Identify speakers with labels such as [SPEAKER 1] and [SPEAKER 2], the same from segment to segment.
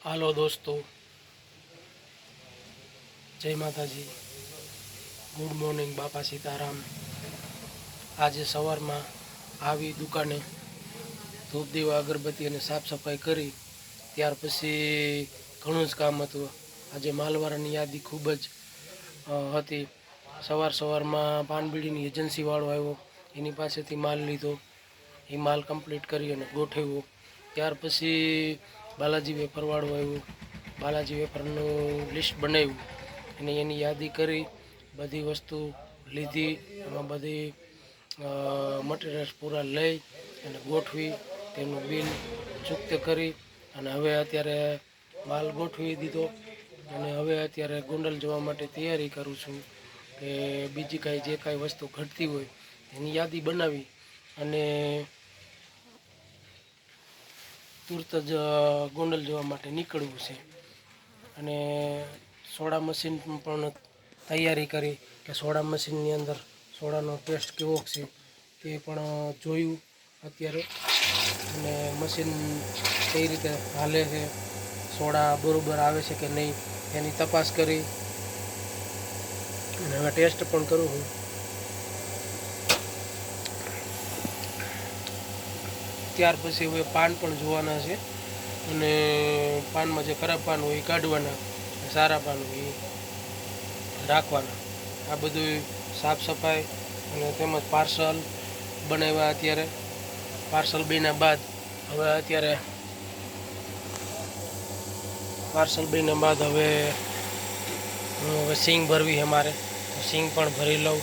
[SPEAKER 1] હાલો દોસ્તો, જય માતાજી, ગુડ મોર્નિંગ, બાપા સીતારામ। આજે સવારમાં આવી દુકાને ધૂપ દીવા અગરબત્તી અને સાફ સફાઈ કરી ત્યાર પછી ઘણું જ કામ હતું। આજે માલવાળાની યાદી ખૂબ જ હતી। સવારમાં પાનબીડીની એજન્સીવાળો આવ્યો, એની પાસેથી માલ લીધો, એ માલ કમ્પ્લીટ કરી અને ગોઠવ્યો। ત્યાર પછી બાલાજી વેફરવાળો આવ્યો, બાલાજી વેફરનું લિસ્ટ બનાવ્યું અને એની યાદી કરી, બધી વસ્તુ લીધી, એમાં બધી મટીરિયલ્સ પૂરા લઈ અને ગોઠવી, તેનું બિલ ચૂકતે કરી અને હવે અત્યારે માલ ગોઠવી દીધો અને હવે અત્યારે ગોંડલ જવા માટે તૈયારી કરું છું કે બીજી કાંઈ જે કાંઈ વસ્તુ ઘટતી હોય એની યાદી બનાવી અને તુરત જ ગોંડલ જવા માટે નીકળવું છે। અને સોડા મશીન પણ તૈયારી કરી કે સોડા મશીનની અંદર સોડાનો ટેસ્ટ કેવો છે તે પણ જોયું અત્યારે, અને મશીન કઈ રીતે હાલે છે, સોડા બરાબર આવે છે કે નહીં એની તપાસ કરી અને હવે ટેસ્ટ પણ કરું છું। ત્યાર પછી હવે પાન પણ જોવાના છે અને પાનમાં જે ખરાબ પાન હોય એ કાઢવાના, સારા પાન હોય એ રાખવાના। આ બધું સાફ સફાઈ અને તેમજ પાર્સલ બનાવ્યા। અત્યારે પાર્સલ બન્યા બાદ હવે સિંગ ભરવી છે મારે, તો સિંગ પણ ભરી લઉં।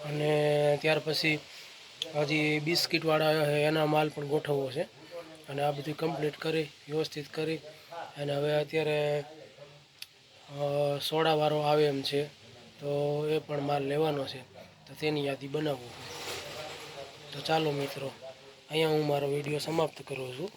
[SPEAKER 1] અને ત્યાર પછી હજી બિસ્કિટવાળા એના માલ પણ ગોઠવવો છે અને આ બધું કમ્પ્લીટ કરી વ્યવસ્થિત કરી અને હવે અત્યારે સોડાવાળો આવે એમ છે, તો એ પણ માલ લેવાનો છે, તો તેની યાદી બનાવું। તો ચાલો મિત્રો, અહીંયા હું મારો વિડીયો સમાપ્ત કરું છું।